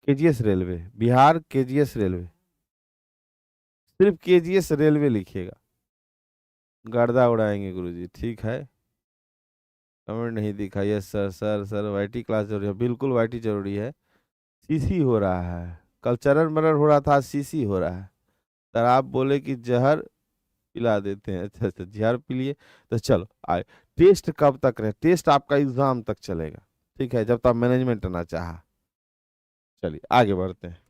KGS railway, Bihar KGS railway, सिर्फ केजीएस रेलवे लिखिएगा। गर्दा उड़ाएंगे गुरुजी, ठीक है। कमेंट नहीं दिखा। Yes sir, sir sir YT class जरूरी है, बिल्कुल वाईटी जरूरी है। सीसी हो रहा है, कल चरण मरण हो रहा था, सीसी हो रहा है। सर आप बोले कि जहर पिला देते हैं, अच्छा अच्छा जहर पी लिए। तो चलो आए, टेस्ट कब तक रहे? टेस्ट आपका एग्जाम तक चलेगा, ठीक है, जब तक मैनेजमेंट ना चाहा। चलिए आगे बढ़ते हैं।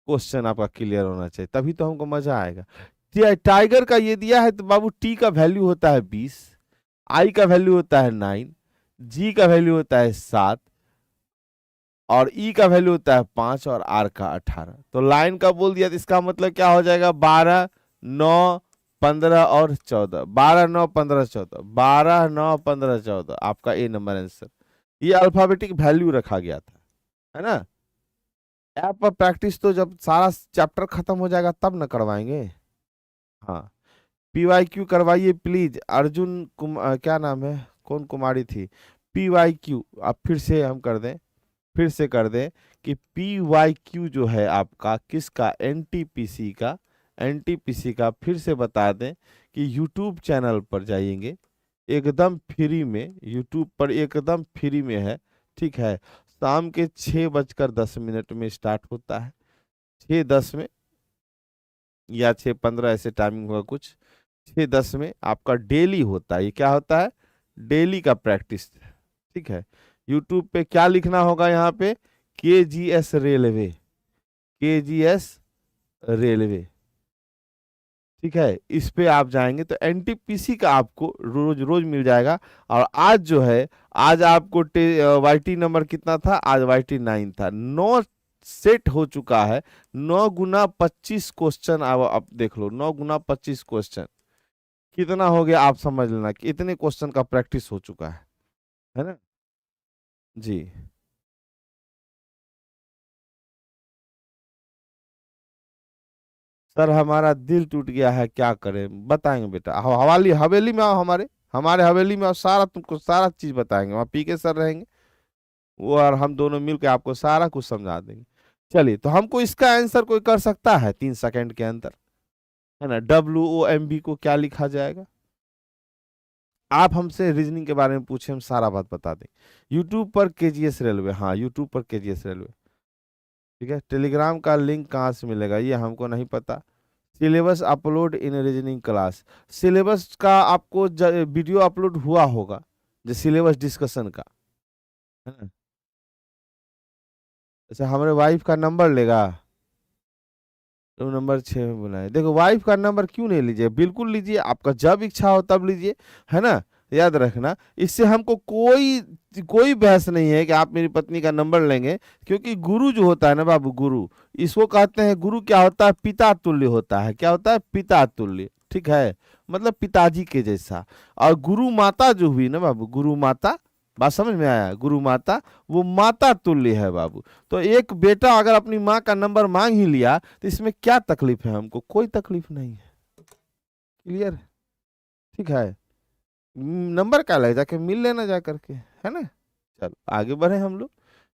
क्वेश्चन आपका क्लियर होना चाहिए, तभी तो हमको मजा आएगा। टाइगर का ये दिया है तो बाबू टी का वैल्यू होता है 20, आई का वैल्यू होता है 9, जी का वैल्यू होता है 7, और ई का वैल्यू होता है 5 और आर का 18। तो लाइन का बोल दिया तो इसका मतलब क्या हो जाएगा? 12 9 15 और 14, 12 9 15 14, 12 9 15 14, आपका ए नंबर आंसर। ये अल्फाबेटिक वैल्यू रखा गया था, है ना। ऐप पर प्रैक्टिस तो जब सारा चैप्टर खत्म हो जाएगा तब न करवाएंगे। हाँ, पीवाईक्यू करवाइए प्लीज। अर्जुन क्या नाम है, कौन कुमारी थी? पीवाईक्यू आप फिर से हम कर दें, फिर से कर दें कि पी वाई क्यू जो है आपका किसका? एनटीपीसी का। एनटीपीसी का फिर से बता दें कि यूट्यूब चैनल पर जाइएंगे, एकदम फ्री में, यूट्यूब पर एकदम फ्री में है, ठीक है। शाम के 6:10 में स्टार्ट होता है, 6:10 में या 6:15 ऐसे टाइमिंग होगा कुछ। 6:10 में आपका डेली होता है। ये क्या होता है? डेली का प्रैक्टिस, ठीक है। यूट्यूब पे क्या लिखना होगा? यहाँ पे केजीएस रेलवे, केजीएस रेलवे, ठीक है। इस पे आप जाएंगे तो एनटीपीसी का आपको रोज रोज मिल जाएगा। और आज जो है, आज आपको वाईटी नंबर कितना था? आज वाईटी 9 था। 9 सेट हो चुका है। 9 × 25 क्वेश्चन। अब आप देख लो, 9 × 25 क्वेश्चन कितना हो गया, आप समझ लेना कि इतने क्वेश्चन का प्रैक्टिस हो चुका है ना जी। सर हमारा दिल टूट गया है, क्या करें? बताएंगे बेटा, हवाली हवेली में आओ, हमारे हमारे हवेली में आओ, सारा तुमको सारा चीज बताएंगे। वहाँ पीके सर रहेंगे, वो और हम दोनों मिलकर आपको सारा कुछ समझा देंगे। चलिए, तो हमको इसका आंसर कोई कर सकता है 3 सेकंड के अंदर, है ना? WOMB को क्या लिखा जाएगा? आप हमसे रीजनिंग के बारे में पूछे, हम सारा बात बता देंगे। यूट्यूब पर केजीएस रेलवे, हाँ यूट्यूब पर केजीएस रेलवे, ठीक है। टेलीग्राम का लिंक कहाँ से मिलेगा ये हमको नहीं पता। Syllabus upload in reasoning class, syllabus का आपको वीडियो अपलोड हुआ होगा, जो सिलेबस डिस्कशन का, है ना। अच्छा, हमारे वाइफ का नंबर लेगा? रूम नंबर 6 में बुलाए। देखो, वाइफ का नंबर क्यों नहीं लीजिए, बिल्कुल लीजिए, आपका जब इच्छा हो तब लीजिए, है ना। याद रखना, इससे हमको कोई कोई बहस नहीं है कि आप मेरी पत्नी का नंबर लेंगे। क्योंकि गुरु जो होता है ना बाबू, गुरु, इसको कहते हैं, गुरु क्या होता है? पिता तुल्य होता है। क्या होता है? पिता तुल्य, ठीक है, मतलब पिताजी के जैसा। और गुरु माता जो हुई ना बाबू, गुरु माता, बात समझ में आया? गुरु माता, वो माता तुल्य है बाबू। तो एक बेटा अगर अपनी माँ का नंबर मांग ही लिया तो इसमें क्या तकलीफ है? हमको कोई तकलीफ नहीं है। क्लियर? ठीक है। नंबर क्या लगे, जाके मिल लेना जा करके, है ना। चलो आगे बढ़े हम लोग।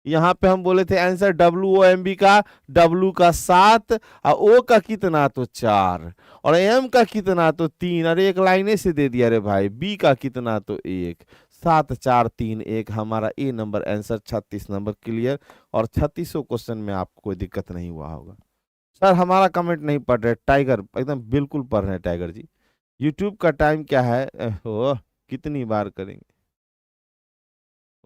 यहाँ पे हम बोले थे आंसर WOMB का, W का 7 और O का कितना तो 4 और M का कितना तो 3। अरे एक लाइने से दे दिया रे भाई। B का कितना तो 1। 7 4 3 1 हमारा A number answer 36 number clear. और 36 क्वेश्चन में आपको कोई दिक्कत नहीं हुआ होगा। सर हमारा कमेंट नहीं पढ़ रहे टाइगर, एकदम बिल्कुल पढ़ रहे हैं टाइगर जी। यूट्यूब का टाइम क्या है, ओह कितनी बार करेंगे।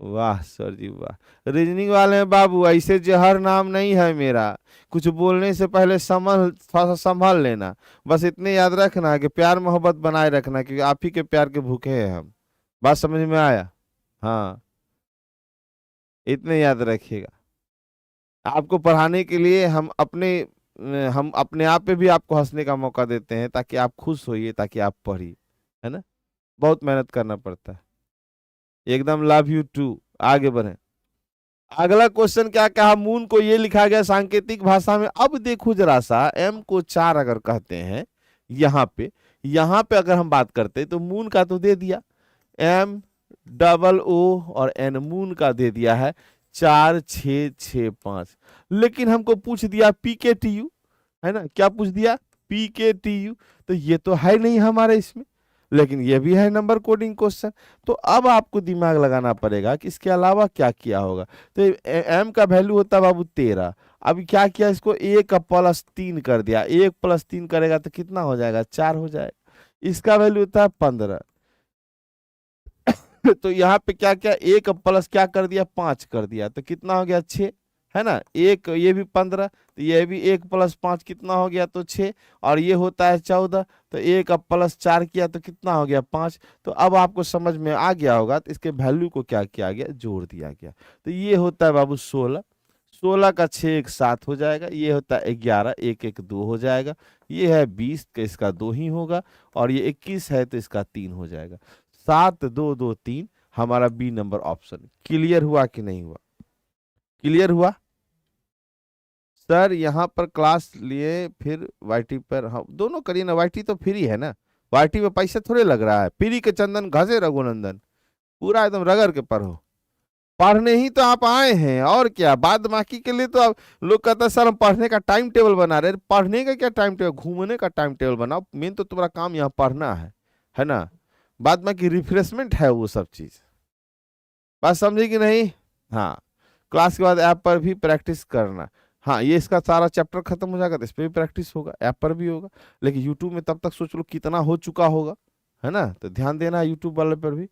वाह सर जी वाह। रीजनिंग वाले हैं बाबू, ऐसे जहर नाम नहीं है मेरा। कुछ बोलने से पहले संभल, थोड़ा सा संभल लेना। बस इतने याद रखना कि प्यार मोहब्बत बनाए रखना, क्योंकि आप ही के प्यार के भूखे हैं हम। बात समझ में आया? हाँ, इतने याद रखिएगा। आपको पढ़ाने के लिए हम अपने आप पे भी आपको हंसने का मौका देते हैं, ताकि आप खुश होइए, ताकि आप पढ़िए, है ना। बहुत मेहनत करना पड़ता है। एकदम लव यू टू। आगे बढ़े। अगला क्वेश्चन क्या कहा, मून को ये लिखा गया सांकेतिक भाषा में। अब देखो जरा सा, एम को 4 अगर कहते हैं यहाँ पे अगर हम बात करते तो मून का तो दे दिया MOO और एन, मून का दे दिया है 4 6 6 5। लेकिन हमको पूछ दिया PKTU, है ना, क्या पूछ दिया PKTU। तो ये तो है नहीं हमारे इसमें, लेकिन ये भी है नंबर कोडिंग क्वेश्चन। तो अब आपको दिमाग लगाना पड़ेगा कि इसके अलावा क्या किया होगा। तो एम का वैल्यू होता है बाबू 13। अब क्या किया, इसको 1 का +3 कर दिया। 1 + 3 करेगा तो कितना हो जाएगा, 4 हो जाएगा। इसका वैल्यू होता है 15। तो यहाँ पे क्या क्या, 1 प्लस क्या कर दिया, 5 कर दिया, तो कितना हो गया 6, है ना। एक ये भी 15, तो ये भी 1 + 5 कितना हो गया तो 6। और ये होता है 14, तो 1 + 4 किया तो कितना हो गया 5। तो अब आपको समझ में आ गया होगा, तो इसके वैल्यू को क्या किया गया, जोड़ दिया गया। तो ये होता है बाबू 16। 16 का 6 1 7 हो जाएगा। ये होता है 11, 1 1 2 हो जाएगा। ये है 20 का, इसका 2 ही होगा। और ये 21 है तो इसका 3 हो जाएगा। 7 2 2 3 हमारा बी नंबर ऑप्शन। क्लियर हुआ कि नहीं हुआ? क्लियर हुआ? सर यहाँ पर क्लास लिए फिर वाईटी पर हम दोनों करिए ना। वाईटी तो फ्री है ना, वाईटी में पैसे थोड़े लग रहा है। फ्री के चंदन घसे रघुनंदन, पूरा एकदम रगड़ के पढ़ो। पढ़ने ही तो आप आए हैं, और क्या। बाद बाकी के लिए तो आप लोग कहते हैं सर हम पढ़ने का टाइम टेबल बना रहे हैं। पढ़ने का क्या टाइम टेबल, घूमने का टाइम टेबल बनाओ। मेन तो तुम्हारा काम यहाँ पढ़ना है ना। बाद बाकी रिफ्रेशमेंट है वो सब चीज। बात समझे कि नहीं? हाँ, क्लास के बाद ऐप पर भी प्रैक्टिस करना। हाँ, ये इसका सारा चैप्टर खत्म हो जाएगा तो इस पर भी प्रैक्टिस होगा, ऐप पर भी होगा। लेकिन यूट्यूब में तब तक सोच लो कितना हो चुका होगा, है ना। तो ध्यान देना है यूट्यूब वाले पर भी।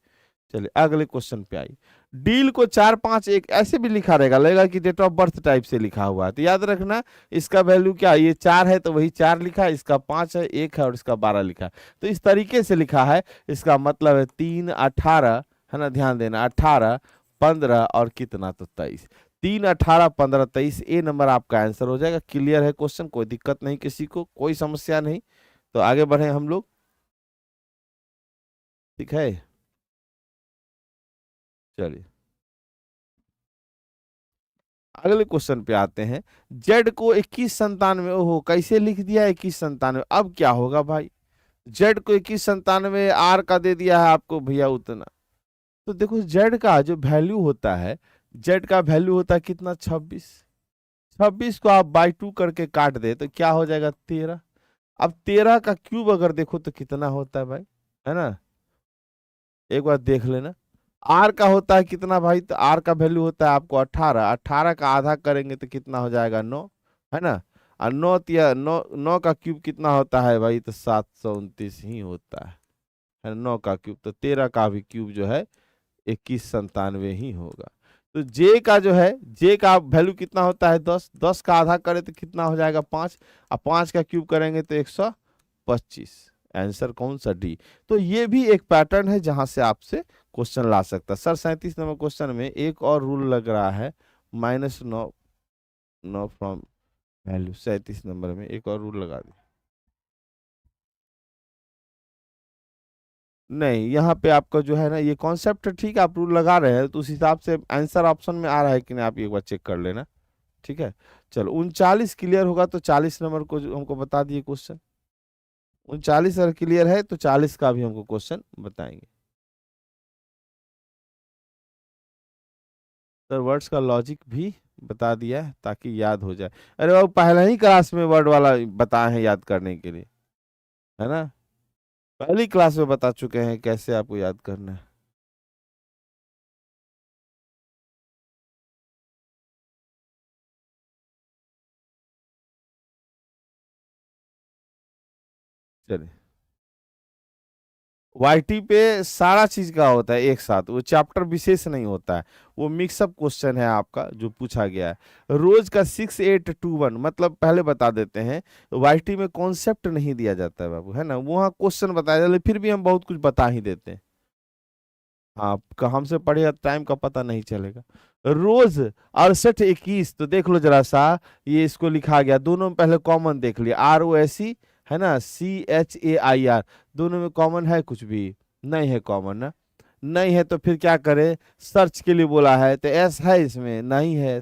चलिए अगले क्वेश्चन पे आई। डील को 4 5 1 ऐसे भी लिखा रहेगा, लगेगा कि डेट ऑफ बर्थ टाइप से लिखा हुआ है। तो याद रखना इसका वैल्यू क्या, ये 4 है तो वही 4 लिखा है, इसका 5 है, 1 है और इसका 12 लिखा है। तो इस तरीके से लिखा है, इसका मतलब है 3 18, है ना। ध्यान देना 18 15 और कितना तो 23। 3 18 15 23 ए नंबर आपका आंसर हो जाएगा। क्लियर है क्वेश्चन, कोई दिक्कत नहीं, किसी को कोई समस्या नहीं। तो आगे बढ़े हम लोग, ठीक है। चलिए अगले क्वेश्चन पे आते हैं। जेड को 2197, ओहो कैसे लिख दिया 2197। अब क्या होगा भाई, जेड को 2197, आर का दे दिया है आपको भैया उतना। तो देखो जेड का जो वैल्यू होता है, जेड का वैल्यू होता है कितना 26। 26 को आप बाई 2 करके काट दे तो क्या हो जाएगा 13। अब 13 का क्यूब अगर देखो तो कितना होता है भाई, है ना। एक बार देख लेना। आर का होता है कितना भाई, तो आर का वैल्यू होता है आपको 18। 18 का आधा करेंगे तो कितना हो जाएगा 9, है ना। और 9 या 9 9 का क्यूब कितना होता है भाई, तो 729 ही होता है 9 का क्यूब। तो 13 का भी क्यूब जो है 2197 ही होगा। तो जे का जो है, जे का वैल्यू कितना होता है 10। 10 का आधा करें तो कितना हो जाएगा 5, और 5 का क्यूब करेंगे तो 125। आंसर कौन सा, डी। तो ये भी एक पैटर्न है जहां से आपसे क्वेश्चन ला सकता है। सर 37 नंबर क्वेश्चन में एक और रूल लग रहा है, -9 9 फ्रॉम वैल्यू। 37 नंबर में एक और रूल लगा दी। नहीं, यहाँ पे आपका जो है ना ये कॉन्सेप्ट ठीक है, आप रूल लगा रहे हैं तो उस हिसाब से आंसर ऑप्शन में आ रहा है कि नहीं, आप एक बार चेक कर लेना। ठीक है, चलो 39 क्लियर होगा तो 40 नंबर को जो हमको बता दिए क्वेश्चन। 39 अगर क्लियर है तो 40 का भी हमको क्वेश्चन बताएंगे। सर वर्ड्स का लॉजिक भी बता दिया है ताकि याद हो जाए। अरे वो पहले ही क्लास में वर्ड वाला बताए हैं याद करने के लिए, है ना, पहली क्लास में बता चुके हैं कैसे आपको याद करना है। चलिए, वाईटी पे सारा चीज का होता है एक साथ, वो चैप्टर विशेष नहीं होता है, वो मिक्सअप क्वेश्चन है आपका जो पूछा गया है। रोज का 6821 मतलब पहले बता देते हैं, वाईटी में कॉन्सेप्ट नहीं दिया जाता है बाबू, है ना, वहाँ क्वेश्चन बताया जाता है, फिर भी हम बहुत कुछ बता ही देते हैं। आपका हमसे पढ़ेगा टाइम का पता नहीं चलेगा। रोज 6821 तो देख लो जरा सा, ये इसको लिखा गया, दोनों में पहले कॉमन देख लिया, ROSE है ना, CHAIR, दोनों में कॉमन है कुछ भी नहीं है कॉमन ना, नहीं है तो फिर क्या करे, सर्च के लिए बोला है तो एस है इसमें, नहीं है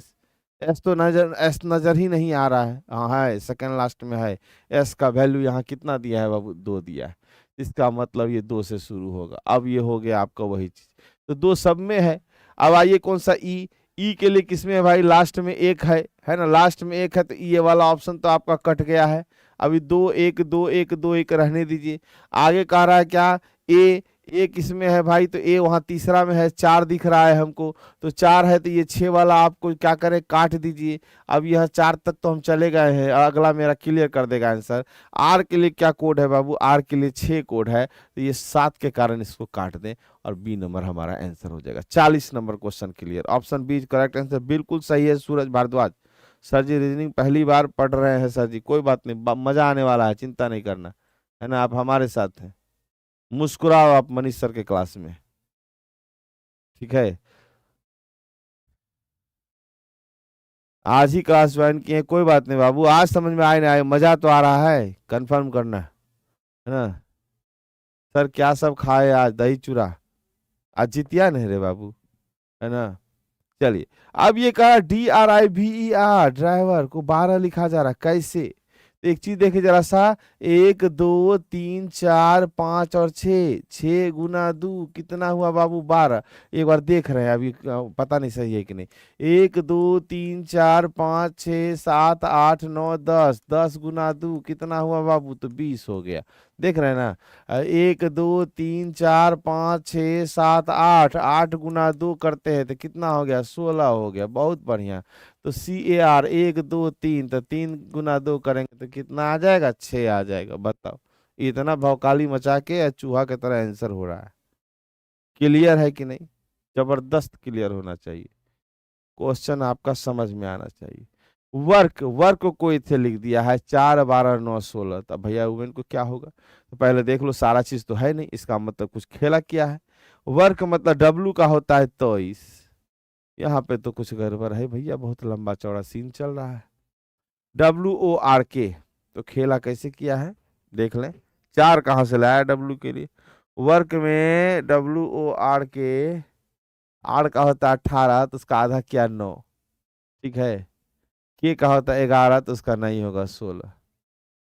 एस तो नजर, एस नजर ही नहीं आ रहा है, हाँ है सेकंड लास्ट में है। एस का वैल्यू यहाँ कितना दिया है बाबू, 2 दिया है, इसका मतलब ये 2 से शुरू होगा। अब ये हो गया आपका वही चीज, तो 2 सब में है। अब आइए कौन सा ई के लिए किसमें है भाई, लास्ट में एक है ना, लास्ट में एक है तो ये वाला ऑप्शन तो आपका कट गया है। अभी 2 1 2 1 2 1 रहने दीजिए। आगे कह रहा है क्या, ए किसमें है भाई, तो ए वहां तीसरा में है, 4 दिख रहा है हमको, तो 4 है तो ये 6 वाला आपको क्या करें, काट दीजिए। अब यह 4 तक तो हम चले गए हैं, अगला मेरा क्लियर कर देगा आंसर। आर के लिए क्या कोड है बाबू, आर के लिए 6 कोड है, तो ये 7 के कारण इसको काट दें और बी नंबर हमारा आंसर हो जाएगा। 40 number question clear, option B correct answer, बिल्कुल सही है सूरज भारद्वाज। सर जी रीजनिंग पहली बार पढ़ रहे हैं सर जी, कोई बात नहीं, मजा आने वाला है, चिंता नहीं करना, है ना, आप हमारे साथ हैं, मुस्कुराओ आप मनीष सर के क्लास में, ठीक है। आज ही क्लास ज्वाइन किए, कोई बात नहीं बाबू, आज समझ में आए ना आए, मजा तो आ रहा है, कंफर्म करना है ना। सर क्या सब खाए आज, दही चूड़ा, आज जितिया नहीं रे बाबू, है ना। चलिए, अब ये कहा DRIVER, ड्राइवर को 12 लिखा जा रहा, कैसे, तो एक चीज देखे जरा सा, 1 2 3 4 5 और 6, 6 गुना 2 कितना हुआ बाबू, 12। एक बार देख रहे हैं अभी, पता नहीं सही है कि नहीं। 1 2 3 4 5 6 7 8 9 10, 10 गुना 2 कितना हुआ बाबू, तो 20 हो गया। देख रहे हैं ना, 1 2 3 4 5 6 7 8, 8 गुना 2 करते हैं तो कितना हो गया, 16 हो गया, बहुत बढ़िया। तो CAR 1 2 3, तो 3 गुना 2 करेंगे तो कितना आ जाएगा, 6 आ जाएगा, बताओ। इतना भौकाली मचा के या चूहा की तरह आंसर हो रहा है, क्लियर है कि नहीं, जबरदस्त क्लियर होना चाहिए, क्वेश्चन आपका समझ में आना चाहिए। वर्क वर्क को इथे लिख दिया है 4 12 9 16, तब भैया वुमेन को क्या होगा, तो पहले देख लो, सारा चीज तो है नहीं, इसका मतलब कुछ खेला किया है। वर्क मतलब डब्लू का होता है 23, यहाँ पे तो कुछ गड़बड़ है भैया, बहुत लंबा चौड़ा सीन चल रहा है। WORK, तो खेला कैसे किया है देख लें, 4 कहाँ से लाया डब्लू के लिए, वर्क में WORK, आर का होता है 18 तो उसका आधा किया 9, ठीक है। के का होता है 11 तो उसका नहीं होगा 16।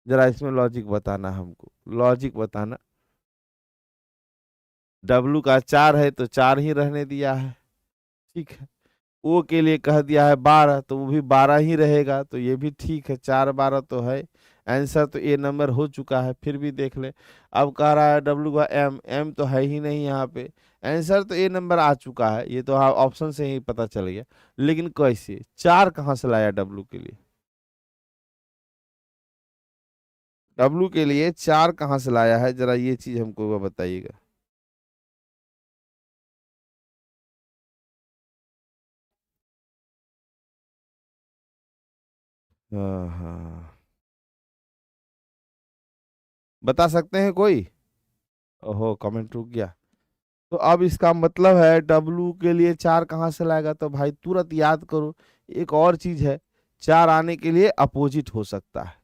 जरा इसमें लॉजिक बताना, हमको लॉजिक बताना। डब्लू का 4 है तो 4 ही रहने दिया है, ठीक है। ओ के लिए कह दिया है 12 तो वो भी 12 ही रहेगा, तो ये भी ठीक है, 4 12 तो है। आंसर तो ए नंबर हो चुका है, फिर भी देख ले। अब कह रहा है डब्लू का एम, एम तो है ही नहीं यहाँ पे, आंसर तो ए नंबर आ चुका है, ये तो हाँ ऑप्शन से ही पता चल गया। लेकिन कैसे 4 कहाँ से लाया डब्लू के लिए, डब्लू के लिए 4 कहाँ से लाया है, जरा ये चीज हमको बताइएगा। हाँ हाँ, बता सकते हैं कोई, ओहो कमेंट रुक गया। तो अब इसका मतलब है डब्लू के लिए 4 कहाँ से लाएगा, तो भाई तुरंत याद करो, एक और चीज है, 4 आने के लिए अपोजिट हो सकता है,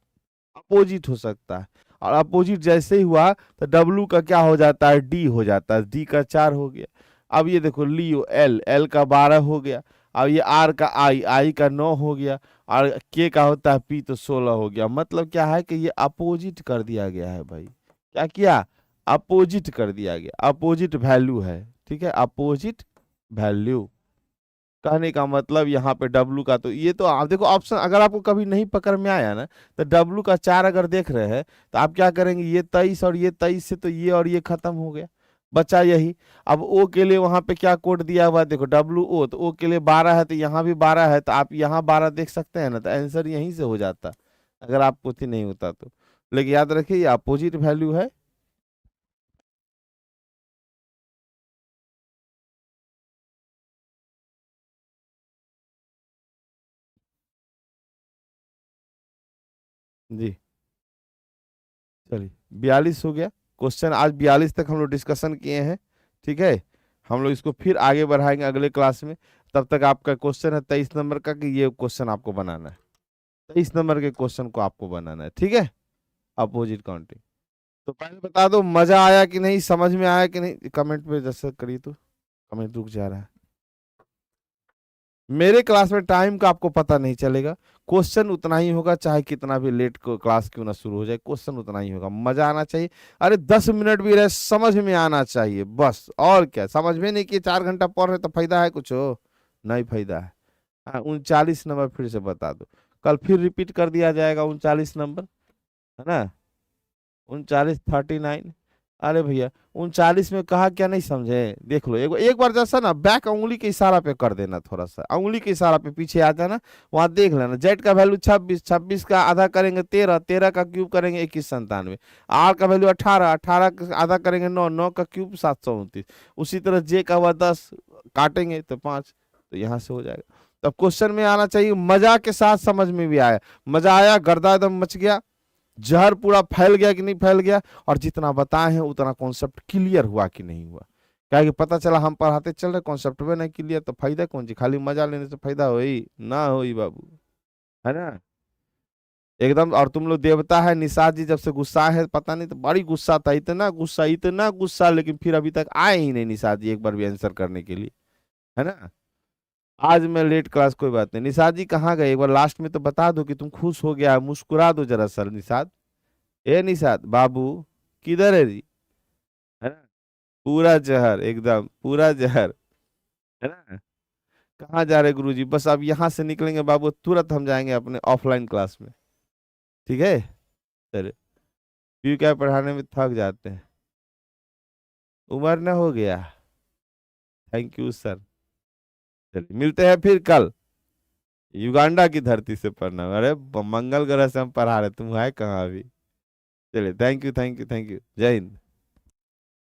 अपोजिट हो सकता है, और अपोजिट जैसे ही हुआ तो डब्लू का क्या हो जाता है, डी हो जाता है, डी का 4 हो गया। अब ये देखो लियो, एल, एल का 12 हो गया। अब ये आर का आई, आई का 9 हो गया, और के का होता है पी तो 16 हो गया। मतलब क्या है कि ये अपोजिट कर दिया गया है भाई, क्या किया, अपोजिट कर दिया गया, अपोजिट वैल्यू है, ठीक है, अपोजिट वैल्यू। कहने का मतलब यहाँ पे डब्लू का, तो ये तो आप देखो ऑप्शन, अगर आपको कभी नहीं पकड़ में आया ना, तो डब्लू का 4 अगर देख रहे हैं तो आप क्या करेंगे, ये 23 और ये 23 से तो ये और ये खत्म हो गया, बचा यही। अब ओ के लिए वहां पे क्या कोड दिया हुआ है, देखो डब्लू ओ, तो ओ के लिए 12 है, तो यहाँ भी 12 है, तो आप यहाँ 12 देख सकते हैं ना, तो आंसर यहीं से हो जाता अगर आपको थी नहीं होता तो। लेकिन याद रखिए ये अपोजिट वैल्यू है। जी चलिए 42 हो गया क्वेश्चन, आज 42 तक हम लोग डिस्कशन किए हैं। ठीक है, हम लोग इसको फिर आगे बढ़ाएंगे अगले क्लास में। तब तक आपका क्वेश्चन है 23 नंबर का, कि ये क्वेश्चन आपको बनाना है, 23 नंबर के क्वेश्चन को आपको बनाना है। ठीक है, अपोजिट काउंटिंग। तो पहले बता दो मजा आया कि नहीं, समझ में आया कि नहीं, कमेंट में जैसे करिए, तो कमेंट रुक जा रहा है। मेरे क्लास में टाइम का आपको पता नहीं चलेगा, क्वेश्चन उतना ही होगा, चाहे कितना भी लेट को क्लास क्यों ना शुरू हो जाए, क्वेश्चन उतना ही होगा, मजा आना चाहिए। अरे 10 मिनट भी रहे, समझ में आना चाहिए बस, और क्या। समझ में नहीं कि 4 घंटा पढ़ रहे तो फायदा है कुछ हो, नहीं फायदा है। हाँ 39 नंबर फिर से बता दो, कल फिर रिपीट कर दिया जाएगा 39 नंबर, है ना, 39, 39। अरे भैया 39 में कहा क्या नहीं समझे, देख लो एक बार जैसा ना बैक उंगली के इशारा पे कर देना, थोड़ा सा उंगली के इशारा पे पीछे आ जाना, वहां देख लेना। जेड का वैल्यू 26, 26 का आधा करेंगे 13, 13 का क्यूब करेंगे 2197, आर का वैल्यू 18, 18 का आधा करेंगे 9, 9 का क्यूब 729। उसी तरह जे का हुआ 10, काटेंगे तो 5, तो यहाँ से हो जाएगा। तब क्वेश्चन में आना चाहिए, मजा के साथ समझ में भी आया, मजा आया, गर्दा एकदम मच गया, जहर पूरा फैल गया कि नहीं फैल गया, और जितना बताए हैं उतना कॉन्सेप्ट क्लियर हुआ कि नहीं हुआ। क्या कि पता चला हम पढ़ाते चल रहे कॉन्सेप्ट में नहीं क्लियर, तो फायदा कौन जी, खाली मजा लेने से फायदा होई ना होई बाबू, है ना एकदम। और तुम लोग देवता है, निषाद जी जब से गुस्सा है पता नहीं, तो बड़ी गुस्सा था, इतना गुस्सा इतना गुस्सा, लेकिन फिर अभी तक आए ही नहीं निषाद जी एक बार भी आंसर करने के लिए, है ना। आज मैं लेट क्लास, कोई बात नहीं। निषाद जी कहाँ गए, एक बार लास्ट में तो बता दो कि तुम खुश हो गया, मुस्कुरा दो जरा सर निषाद, ए निषाद बाबू किधर है जी, है ना, पूरा जहर एकदम पूरा जहर, है ना। कहाँ जा रहे गुरुजी, बस अब यहाँ से निकलेंगे बाबू तुरंत हम जाएंगे अपने ऑफलाइन क्लास में। ठीक है, चलिए, क्यों क्या पढ़ाने में थक जाते हैं, उम्र न हो गया। Thank you sir. चलिए मिलते हैं फिर कल, युगांडा की धरती से पढ़ना, अरे मंगल ग्रह से हम पढ़ा रहे, तुम है कहाँ अभी। चलिए thank you thank you thank you, जय हिंद।